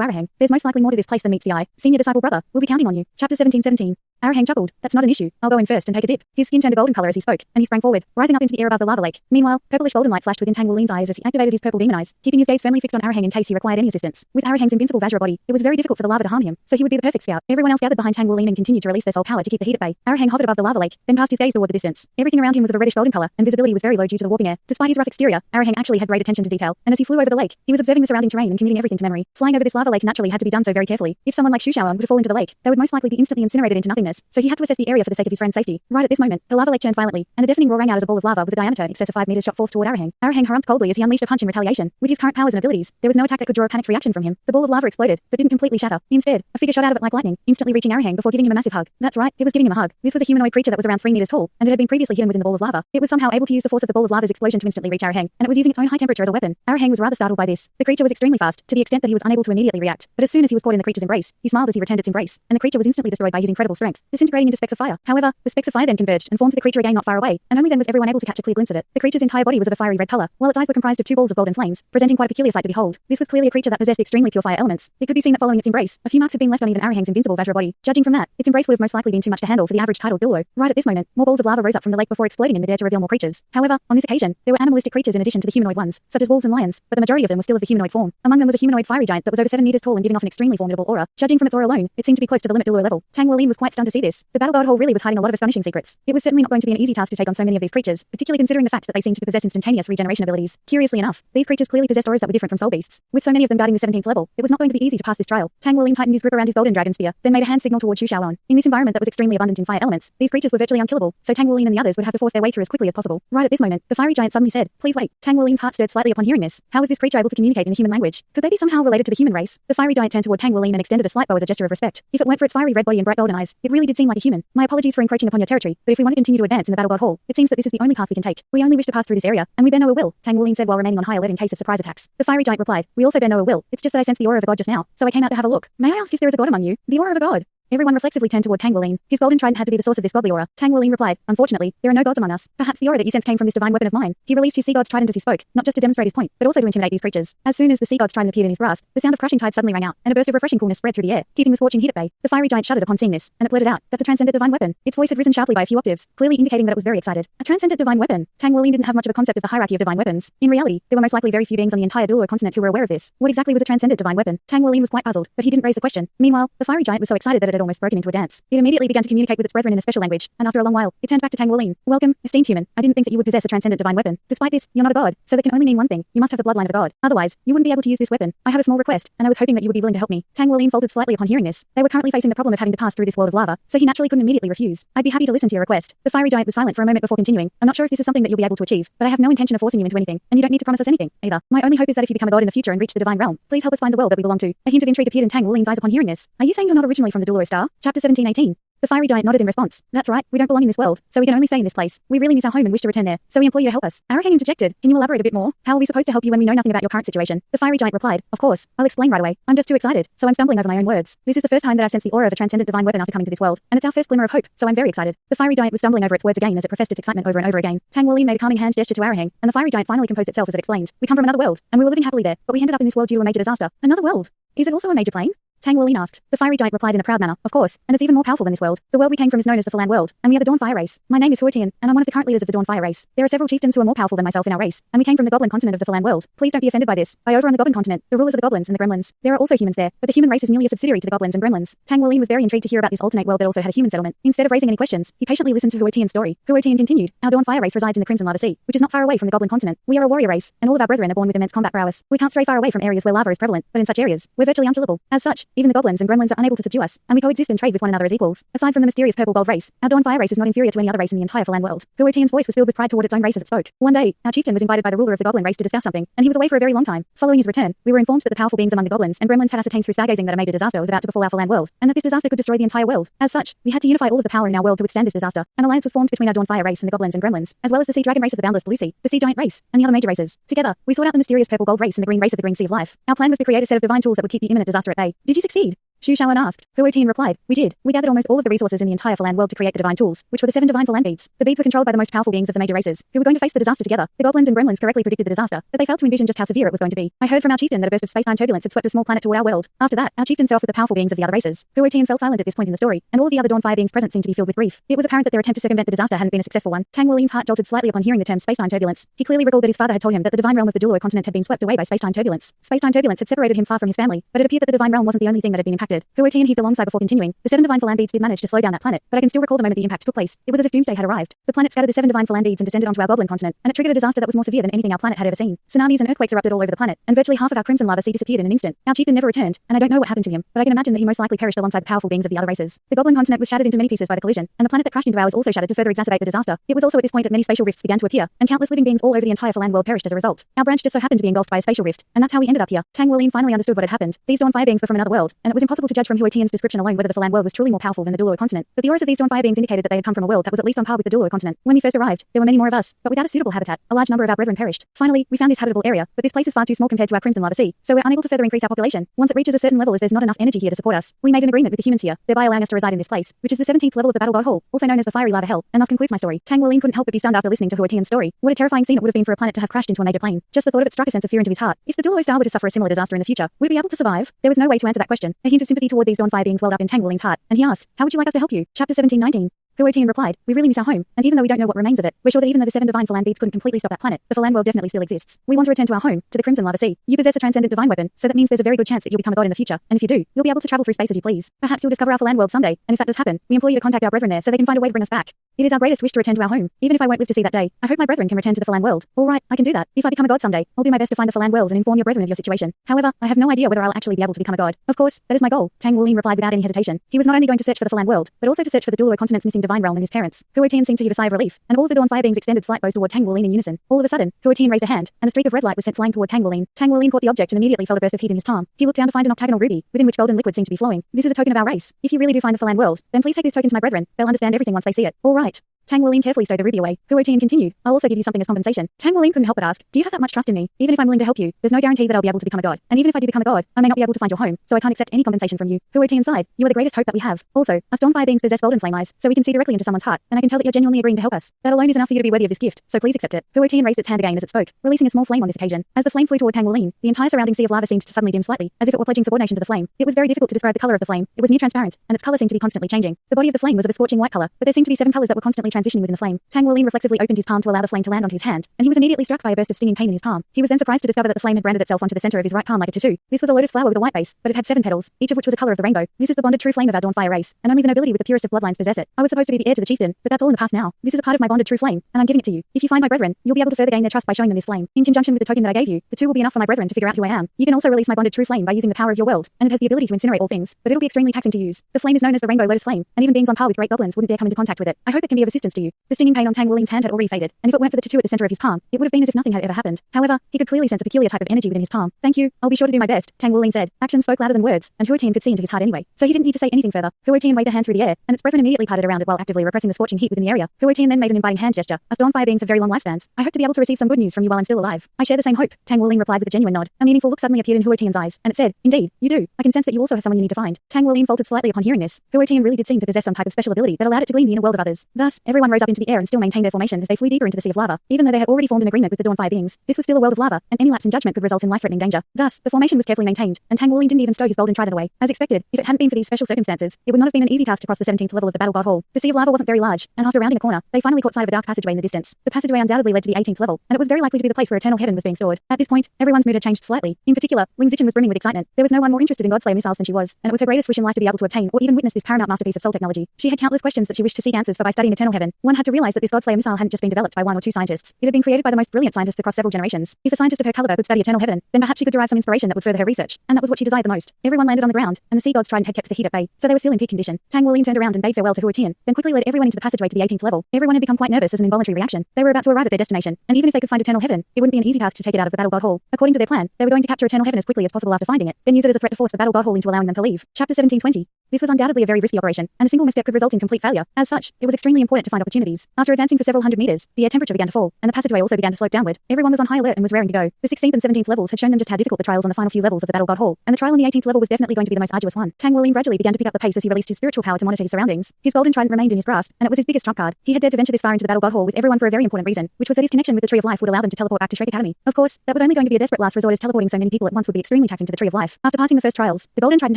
Arahang. There's most likely more to this place than meets the eye. Senior disciple brother, we'll be counting on you. Chapter 17:17. Arahang chuckled. That's not an issue. I'll go in first and take a dip. His skin turned a golden color as he spoke, and he sprang forward, rising up into the air above the lava lake. Meanwhile, purplish golden light flashed within Tang Wuling's eyes as he activated his purple demon eyes, keeping his gaze firmly fixed on Arahang in case he required any assistance. With Arahang's invincible Vajra body, it was very difficult for the lava to harm him, so he would be the perfect scout. Everyone else gathered behind Tang Wuling and continued to release their soul power to keep the heat at bay. Arahang hovered above the lava lake, then cast his gaze toward the distance. Everything around him was of a reddish golden color, and visibility was very low due to the warping air. Despite his rough exterior, Arahang actually had great attention to detail, and as he flew over the lake, he was observing the surrounding terrain and committing everything to memory. Flying over this lava lake naturally had to be done so very carefully. If someone like Shu Shaoan were to fall into the lake, they would most likely be instantly incinerated into nothingness, so he had to assess the area for the sake of his friend's safety. Right at this moment, the lava lake churned violently, and a deafening roar rang out as a ball of lava with a diameter in excess of 5 meters shot forth toward Arahang. Arahang harumphed coldly as he unleashed a punch in retaliation. With his current powers and abilities, there was no attack that could draw a panicked reaction from him. The ball of lava exploded, but didn't completely shatter. Instead, a figure shot out of it like lightning, instantly reaching Arahang before giving him a massive hug. That's right, it was giving him a hug. This was a humanoid creature that was around 3 meters tall, and it had been previously hidden within the ball of lava. It was somehow able to use the force of the ball of lava's explosion to instantly reach Arahang, and it was using its own high temperature as a weapon. Arahang was rather startled by this. The creature was extremely fast, to the extent that he was unable to immediately react. But as soon as he was caught in the creature's embrace, he smiled as he returned its embrace, and the creature was instantly destroyed by his incredible strength, disintegrating into specks of fire. However, the specks of fire then converged and formed the creature again not far away, and only then was everyone able to catch a clear glimpse of it. The creature's entire body was of a fiery red color, while its eyes were comprised of 2 balls of golden flames, presenting quite a peculiar sight to behold. This was clearly a creature that possessed extremely pure fire elements. It could be seen that following its embrace, a few marks had been left on even Arahang's invincible Vajra body. Judging from that, its embrace would have most likely been too much to handle for the average titled Douluo. Right at this moment, more balls of lava rose up from the lake before exploding in midair to reveal more creatures. However, on this occasion, there were animalistic creatures in addition to the humanoid ones, such as wolves and lions, but the majority of them were still of the humanoid form. Among them was a humanoid fiery giant that was over 7 meters tall and giving off an extremely formidable aura. Judging from its aura alone, it seemed to be close to the limit Douluo level. Tang Wuling was quite stunned to see this. The Battle God Hall really was hiding a lot of astonishing secrets. It was certainly not going to be an easy task to take on so many of these creatures, particularly considering the fact that they seemed to possess instantaneous regeneration abilities. Curiously enough, these creatures clearly possessed auras that were different from soul beasts. With so many of them guarding the 17th level, it was not going to be easy to pass this trial. Tang Wuling tightened his grip around his golden dragon spear, then made a hand signal toward Shu Shaoan. In this environment that was extremely abundant in fire elements, these creatures were virtually unkillable, so Tang Wuling and the others would have to force their way through as quickly as possible. Right at this moment, the fiery giant suddenly said, "Please wait." Tang Wuling's heart stirred slightly upon hearing this. How was this creature able to communicate in a human language? Could they be somehow related to the human race? The fiery giant turned toward Tang Wuling and extended a slight bow as a gesture of respect. If it weren't for its fiery red body and bright golden eyes, it really did seem like a human. My apologies for encroaching upon your territory, but if we want to continue to advance in the Battle God Hall, it seems that this is the only path we can take. We only wish to pass through this area, and we bear no ill will, Tang Wuling said while remaining on high alert in case of surprise attacks. The fiery giant replied, "We also bear no ill will. It's just that I sensed the aura of a god just now, so I came out to have a look. May I ask if there is a god among you?" The aura of a god. Everyone reflexively turned toward Tang Wuling. His golden trident had to be the source of this godly aura. Tang Wuling replied, "Unfortunately, there are no gods among us. Perhaps the aura that you sensed came from this divine weapon of mine." He released his sea god's trident as he spoke, not just to demonstrate his point, but also to intimidate these creatures. As soon as the sea god's trident appeared in his grasp, the sound of crashing tide suddenly rang out, and a burst of refreshing coolness spread through the air, keeping the scorching heat at bay. The fiery giant shuddered upon seeing this, and it blurted out, "That's a transcendent divine weapon." Its voice had risen sharply by a few octaves, clearly indicating that it was very excited. A transcendent divine weapon. Tang Wuling didn't have much of a concept of the hierarchy of divine weapons. In reality, there were most likely very few beings on the entire Douluo continent who were aware of this. What exactly was a transcendent divine weapon? Tang Wuling was quite puzzled, but he didn't raise the question. Meanwhile, the fiery giant was so excited that it had almost broken into a dance. It immediately began to communicate with its brethren in a special language, and after a long while, it turned back to Tang Wuling. "Welcome, esteemed human. I didn't think that you would possess a transcendent divine weapon. Despite this, you're not a god, so that can only mean one thing. You must have the bloodline of a god. Otherwise, you wouldn't be able to use this weapon. I have a small request, and I was hoping that you would be willing to help me." Tang Wuling folded slightly upon hearing this. They were currently facing the problem of having to pass through this world of lava, so he naturally couldn't immediately refuse. "I'd be happy to listen to your request." The fiery giant was silent for a moment before continuing. "I'm not sure if this is something that you'll be able to achieve, but I have no intention of forcing you into anything, and you don't need to promise us anything, either. My only hope is that if you become a god in the future and reach the divine realm, please help us find the world that we belong to." A hint of intrigue appeared in Tang Wuling's eyes upon hearing this. "Are you saying you're not originally from the Douluo star?" Chapter 17:18. The fiery giant nodded in response. That's right, we don't belong in this world, so we can only stay in this place. We really miss our home and wish to return there, so we implore you to help us. Arahang interjected. Can you elaborate a bit more? How are we supposed to help you when we know nothing about your current situation? The fiery giant replied. Of course, I'll explain right away. I'm just too excited, so I'm stumbling over my own words. This is the first time that I've sensed the aura of a transcendent divine weapon after coming to this world, and it's our first glimmer of hope, so I'm very excited. The fiery giant was stumbling over its words again as it professed its excitement over and over again. Tang Wuli made a calming hand gesture to Arahang, and the fiery giant finally composed itself as it explained. We come from another world, and we were living happily there, but we ended up in this world due to a major disaster. Another world? Is it also a major plane? Tang Wulin asked. The fiery giant replied in a proud manner, of course, and it's even more powerful than this world. The world we came from is known as the Falan world, and we are the Dawn Fire race. My name is Huotian, and I'm one of the current leaders of the Dawn Fire race. There are several chieftains who are more powerful than myself in our race, and we came from the goblin continent of the Falan world. Please don't be offended by this. I overrun the goblin continent, the rulers of the goblins and the gremlins. There are also humans there, but the human race is merely a subsidiary to the goblins and gremlins. Tang Wulin was very intrigued to hear about this alternate world that also had a human settlement. Instead of raising any questions, he patiently listened to Huotian's story. Huotian continued, our Dawn Fire race resides in the Crimson Lava Sea, which is not far away from the goblin continent. We are a warrior race, and all of our brethren are born with immense combat prowess. We can't stray far away from areas where lava is prevalent, but in such areas, we're virtually unkillable. As such, even the goblins and gremlins are unable to subdue us, and we coexist and trade with one another as equals. Aside from the mysterious purple gold race, our Dawn Fire race is not inferior to any other race in the entire Falan world. Huotian's voice was filled with pride toward its own race as it spoke. One day, our chieftain was invited by the ruler of the goblin race to discuss something, and he was away for a very long time. Following his return, we were informed that the powerful beings among the goblins and gremlins had ascertained through stargazing that a major disaster was about to befall our Falan world, and that this disaster could destroy the entire world. As such, we had to unify all of the power in our world to withstand this disaster. An alliance was formed between our Dawn Fire race and the goblins and gremlins, as well as the sea dragon race of the boundless blue sea, the sea giant race, and the other major races. Together, we sought out the mysterious purple gold race and the green race of the green sea of life. Our plan was to create a set of divine tools that would keep the imminent disaster at bay. Did you succeed? Xu Shaoan asked. Huotian replied, we did. We gathered almost all of the resources in the entire Falan world to create the divine tools, which were the 7 divine Falan beads. The beads were controlled by the most powerful beings of the major races, who were going to face the disaster together. The goblins and gremlins correctly predicted the disaster, but they failed to envision just how severe it was going to be. I heard from our chieftain that a burst of space-time turbulence had swept a small planet toward our world. After that, our chieftain set off with the powerful beings of the other races. Huotian fell silent at this point in the story, and all of the other Dawn Fire beings present seemed to be filled with grief. It was apparent that their attempt to circumvent the disaster hadn't been a successful one. Tang Wulin's heart jolted slightly upon hearing the term space-time turbulence. He clearly recalled that his father had told him that the divine realm of the Douluo continent had been swept away by space-time turbulence. Space-time turbulence had separated him far from his family, but it appeared that the divine realm wasn't the only thing that had been impacted. Huotian heaved a long sigh before continuing. The 7 divine Falan beads did manage to slow down that planet, but I can still recall the moment the impact took place. It was as if doomsday had arrived. The planet scattered the 7 divine Falan beads and descended onto our goblin continent, and it triggered a disaster that was more severe than anything our planet had ever seen. Tsunamis and earthquakes erupted all over the planet, and virtually half of our crimson lava sea disappeared in an instant. Our chieftain never returned, and I don't know what happened to him, but I can imagine that he most likely perished alongside the powerful beings of the other races. The goblin continent was shattered into many pieces by the collision, and the planet that crashed into ours also shattered to further exacerbate the disaster. It was also at this point that many spatial rifts began to appear, and countless living beings all over the entire Falan world perished as a result. Our branch just so happened to be engulfed by a spatial rift, and that's how we ended up here. Tang Wulin finally understood what had happened. These Dawn Fire beings were from another world, and it was impossible to judge from Huotian's description alone whether the Falan world was truly more powerful than the Douluo continent. But the auras of these Dawn Fire beings indicated that they had come from a world that was at least on par with the Douluo continent. When we first arrived, there were many more of us, but without a suitable habitat, a large number of our brethren perished. Finally, we found this habitable area, but this place is far too small compared to our crimson lava sea, so we're unable to further increase our population. Once it reaches a certain level, as there's not enough energy here to support us, we made an agreement with the humans here, thereby allowing us to reside in this place, which is the 17th level of the Battle God Hall, also known as the Fiery Lava Hell, and thus concludes my story. Tang Wulin couldn't help but be stunned after listening to Huotian's story. What a terrifying scene it would have been for a planet to have crashed into a major plane. Just the thought of it struck a sense of fear into his heart. If the Douluo star were to suffer a similar disaster in the future, would it be able to survive? There was no way to answer that question. A hint of sympathy toward these Dawn Fire beings welled up in Tang Wulin's heart, and he asked, how would you like us to help you? Chapter 17:19. Huotian replied, we really miss our home, and even though we don't know what remains of it, we're sure that even though the 7 divine Falan beads couldn't completely stop that planet, the Falan world definitely still exists. We want to return to our home, to the Crimson Lava Sea. You possess a transcendent divine weapon, so that means there's a very good chance that you'll become a god in the future, and if you do, you'll be able to travel through space as you please. Perhaps you'll discover our Falan world someday, and if that does happen, we implore you to contact our brethren there so they can find a way to bring us back. It is our greatest wish to return to our home, even if I won't live to see that day. I hope my brethren can return to the Falan world. All right, I can do that. If I become a god someday, I'll do my best to find the Falan world and inform your brethren of your situation. However, I have no idea whether I'll actually be able to become a god. Of course, that is my goal. Tang Wulin replied without any hesitation. He was not only going to search for the Falan world, but also to search for the Douluo continent's missing divine realm and his parents. Huotian seemed to heave a sigh of relief, and all of the Dawn Fire beings extended slight bows toward Tang Wulin in unison. All of a sudden, Huotian raised a hand, and a streak of red light was sent flying toward Tang Wulin. Tang Wulin caught the object and immediately felt a burst of heat in his palm. He looked down to find an octagonal ruby, within which golden liquid seemed to be flowing. This is a token of our race. If you really do find the Falan world, then please take this token to my brethren. They'll understand everything once they see it. All right. Tang Wulin carefully stowed the ruby away. Huotian continued, I'll also give you something as compensation. Tang Wulin couldn't help but ask, do you have that much trust in me? Even if I'm willing to help you, there's no guarantee that I'll be able to become a god. And even if I do become a god, I may not be able to find your home, so I can't accept any compensation from you. Huotian sighed, you are the greatest hope that we have. Also, us Dawn Fire beings possess golden flame eyes, so we can see directly into someone's heart, and I can tell that you're genuinely agreeing to help us. That alone is enough for you to be worthy of this gift, so please accept it. Huotian raised its hand again as it spoke, releasing a small flame on this occasion. As the flame flew toward Tang Wulin, the entire surrounding sea of lava seemed to suddenly dim slightly, as if it were pledging subordination to the flame. It was very difficult to describe the color of the flame. It was near transparent, and its color seemed to be constantly changing. The body of the flame was of a scorching white color, but there seemed to be 7 colors that were constantly transitioning within the flame. Tang Wulin reflexively opened his palm to allow the flame to land onto his hand, and he was immediately struck by a burst of stinging pain in his palm. He was then surprised to discover that the flame had branded itself onto the center of his right palm like a tattoo. This was a lotus flower with a white base, but it had 7 petals, each of which was a color of the rainbow. This is the bonded true flame of our Dawn Fire race, and only the nobility with the purest of bloodlines possess it. I was supposed to be the heir to the chieftain, but that's all in the past now. This is a part of my bonded true flame, and I'm giving it to you. If you find my brethren, you'll be able to further gain their trust by showing them this flame. In conjunction with the token that I gave you, the 2 will be enough for my brethren to figure out who I am. You can also release my bonded true flame by using the power of your world, and it has the ability to incinerate all things, but it'll be extremely taxing to use. The flame is known as the rainbow lotus flame, and even beings on par with great goblins wouldn't dare come into contact with it. I hope it can be of assistance distance to you. The stinging pain on Tang Wulin's hand had already faded, and if it weren't for the tattoo at the center of his palm, it would have been as if nothing had ever happened. However, he could clearly sense a peculiar type of energy within his palm. Thank you, I'll be sure to do my best, Tang Wulin said. Actions spoke louder than words, and Huo Tian could see into his heart anyway, so he didn't need to say anything further. Huo Tian waved a hand through the air, and its breath immediately parted around it while actively repressing the scorching heat within the area. Huo Tian then made an inviting hand gesture. Us Dawn Fire beings have very long lifespans. I hope to be able to receive some good news from you while I'm still alive. I share the same hope, Tang Wulin replied with a genuine nod. A meaningful look suddenly appeared in Huo Tian's eyes, and it said, indeed, you do. I can sense that you also have someone you need to find. Tang Wulin faltered slightly upon hearing this. Huo Tian really did seem to possess some type of special ability that allowed it to glean the inner world of others. Thus, everyone rose up into the air and still maintained their formation as they flew deeper into the sea of lava, even though they had already formed an agreement with the Dawn Fire beings. This was still a world of lava, and any lapse in judgment could result in life-threatening danger. Thus, the formation was carefully maintained, and Tang Wulin didn't even stow his golden trident away. As expected, if it hadn't been for these special circumstances, it would not have been an easy task to cross the 17th level of the Battle God Hall. The sea of lava wasn't very large, and after rounding a corner, they finally caught sight of a dark passageway in the distance. The passageway undoubtedly led to the 18th level, and it was very likely to be the place where eternal heaven was being stored. At this point, everyone's mood had changed slightly. In particular, Ling Zichen was brimming with excitement. There was no one more interested in Godslayer missiles than she was, and it was her greatest wish in life to be able to obtain or even witness this paramount masterpiece of soul technology. She had countless questions that she wished to seek answers for by studying eternal heaven. One had to realize that this Godslayer missile hadn't just been developed by one or two scientists. It had been created by the most brilliant scientists across several generations. If a scientist of her caliber could study eternal heaven, then perhaps she could derive some inspiration that would further her research, and that was what she desired the most. Everyone landed on the ground, and the sea god's trident had kept the heat at bay, so they were still in peak condition. Tang Wulin turned around and bade farewell to Huo Tian, then quickly led everyone into the passageway to the 18th level. Everyone had become quite nervous as an involuntary reaction. They were about to arrive at their destination, and even if they could find eternal heaven, it wouldn't be an easy task to take it out of the Battle God Hall. According to their plan, they were going to capture eternal heaven as quickly as possible after finding it, then use it as a threat to force the Battle God Hall into allowing them to leave. Chapter 1720. This was undoubtedly a very risky operation, and a single misstep could result in complete failure. As such, it was extremely important to find opportunities. After advancing for several hundred meters, the air temperature began to fall, and the passageway also began to slope downward. Everyone was on high alert and was raring to go. The 16th and 17th levels had shown them just how difficult the trials on the final few levels of the Battle God Hall, and the trial on the 18th level was definitely going to be the most arduous one. Tang Wulin gradually began to pick up the pace as he released his spiritual power to monitor his surroundings. His golden trident remained in his grasp, and it was his biggest trump card. He had dared to venture this far into the Battle God Hall with everyone for a very important reason, which was that his connection with the Tree of Life would allow them to teleport back to Shrek Academy. Of course, that was only going to be a desperate last resort as teleporting so many people at once would be extremely taxing to the Tree of Life. After passing the first trials, the golden trident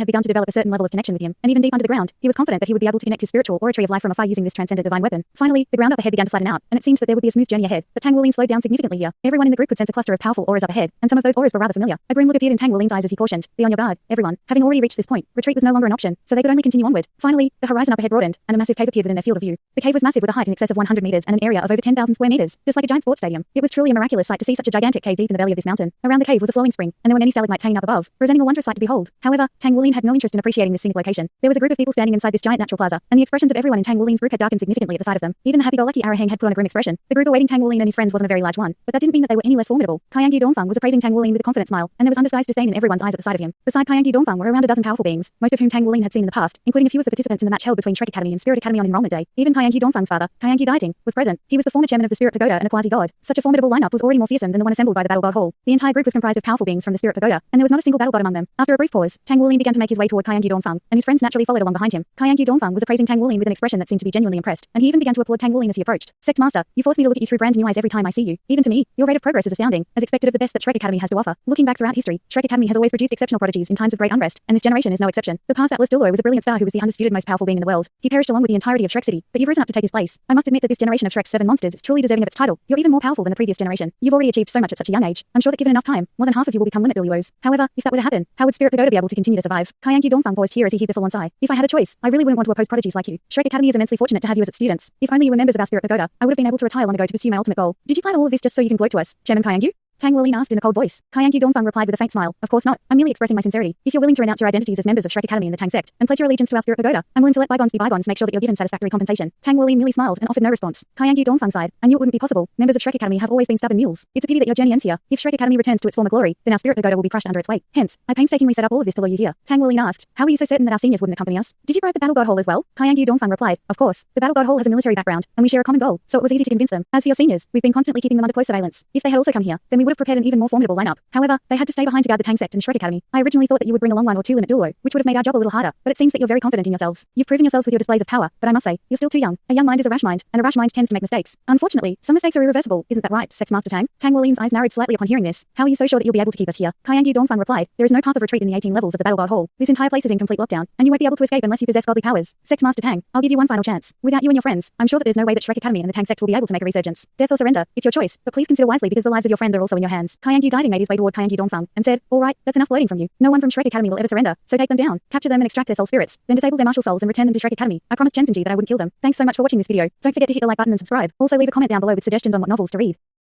had begun to develop a certain level of connection with him, and even deep under the ground, he was confident that he would be able to connect his spiritual or a Tree of Life from afar using this transcendent divine weapon. Finally, the ground up ahead began to flatten out, and it seemed that there would be a smooth journey ahead. But Tang Wulin slowed down significantly here. Everyone in the group could sense a cluster of powerful auras up ahead, and some of those auras were rather familiar. A grim look appeared in Tang Wulin's eyes as he cautioned, "Be on your guard, everyone." Having already reached this point, retreat was no longer an option, so they could only continue onward. Finally, the horizon up ahead broadened, and a massive cave appeared within their field of view. The cave was massive with a height in excess of 100 meters and an area of over 10,000 square meters, just like a giant sports stadium. It was truly a miraculous sight to see such a gigantic cave deep in the belly of this mountain. Around the cave was a flowing spring, and there were many stalagmites hanging up above, presenting a wondrous sight to behold. However, Tang Wulin had no interest in appreciating this scenic location. There was a group of people standing inside this giant natural plaza, and the expressions of everyone in Tang Wulin's group had darkened significantly at the sight of them. Even the happy-go-lucky Arahang had put on a grim expression. The group awaiting Tang Wulin and his friends wasn't a very large one, but that didn't mean that they were any less formidable. Kaiyangi Dongfang was appraising Tang Wulin with a confident smile, and there was undisguised disdain in everyone's eyes at the sight of him. Beside Kaiyangi Dongfang were around a dozen powerful beings, most of whom Tang Wulin had seen in the past, including a few of the participants in the match held between Shrek Academy and Spirit Academy on enrollment day. Even Kaiyangi Dongfang's father, Kaiyangi Daiting, was present. He was the former chairman of the Spirit Pagoda and a quasi-god. Such a formidable lineup was already more fearsome than the one assembled by the Battle God Hall. The entire group was comprised of powerful beings from the Spirit Pagoda, and there was not a single battle god among them. After a brief pause, Tang Wulin began to make his way toward Kaiyangi Dongfang, and his friends naturally followed along behind him. Kaiyangi Dongfang was appraising Tang Wulin with an expression that seemed to be genuinely impressed, and he even began to applaud Tang Wulin as he approached. "Sect Master, you force me to look at you through brand new eyes every time I see you. Even to me, your rate of progress is astounding, as expected of the best that Shrek Academy has to offer. Looking back throughout history, Shrek Academy has always produced exceptional prodigies in times of great unrest, and this generation is no exception. The past Atlas Douluo was a brilliant star who was the undisputed most powerful being in the world. He perished along with the entirety of Shrek City, but you've risen up to take his place. I must admit that this generation of Shrek's 7 monsters is truly deserving of its title. You're even more powerful than the previous generation. You've already achieved so much at such a young age. I'm sure that given enough time, more than half of you will become limit Douluos. However, if that were to happen, how would Spirit Pagoda be able to continue to survive?" Kaiyangi Dongfang paused here as he heaved a full-on sigh. "If I had a choice, I really wouldn't want to oppose prodigies like you. Shrek Academy is immensely fortunate to have you as its students. If only you were members of our Spirit Pagoda, I would have been able to retire long ago to pursue my ultimate goal. Did you plan all of this just so you can gloat to us, Chairman Kaiyangi?" Tang Wulin asked in a cold voice. Kaiyangi Dongfang replied with a faint smile. "Of course not. I'm merely expressing my sincerity. If you're willing to renounce your identities as members of Shrek Academy and the Tang sect, and pledge your allegiance to our Spirit Pagoda, I'm willing to let bygones be bygones, make sure that you're given satisfactory compensation." Tang Wulin merely smiled and offered no response. Kaiyangi Dongfang sighed. "I knew it wouldn't be possible. Members of Shrek Academy have always been stubborn mules. It's a pity that your journey ends here. If Shrek Academy returns to its former glory, then our Spirit Pagoda will be crushed under its weight. Hence, I painstakingly set up all of this to lure you here." Tang Wulin asked, "How were you so certain that our seniors wouldn't accompany us? Did you bribe the Battle God Hall as well?" Kaiyangi Dongfang replied, "Of course. The Battle God Hall has a military background, and we share a common goal, so it was easy to convince them. As for your seniors, we've been constantly keeping them under close surveillance. If they had also come here, then we would have prepared an even more formidable lineup. However, they had to stay behind to guard the Tang sect and Shrek Academy. I originally thought that you would bring along 1 or 2 limit Douluo, which would have made our job a little harder, but it seems that you're very confident in yourselves. You've proven yourselves with your displays of power, but I must say, you're still too young. A young mind is a rash mind, and a rash mind tends to make mistakes. Unfortunately, some mistakes are irreversible. Isn't that right, Sex Master Tang?" Tang Wulin's eyes narrowed slightly upon hearing this. "How are you so sure that you'll be able to keep us here?" Kaiyangi Dongfang replied, "There is no path of retreat in the 18 levels of the Battle God Hall. This entire place is in complete lockdown, and you won't be able to escape unless you possess godly powers. Sex Master Tang, I'll give you one final chance. Without you and your friends, I'm sure that there's no way that Shrek Academy and the Tang sect will be able to make a resurgence. Death or surrender, it's your choice, but please consider wisely because the lives of your friends are also in your hands." Kaiyangi Daiting made his way toward Kaiyangi Dongfang and said, "All right, that's enough flirting from you. No one from Shrek Academy will ever surrender, so take them down, capture them and extract their soul spirits, then disable their martial souls and return them to Shrek Academy. I promised Jensenji that I wouldn't kill them. Thanks so much for watching this video. Don't forget to hit the like button and subscribe. Also leave a comment down below with suggestions on what novels to read.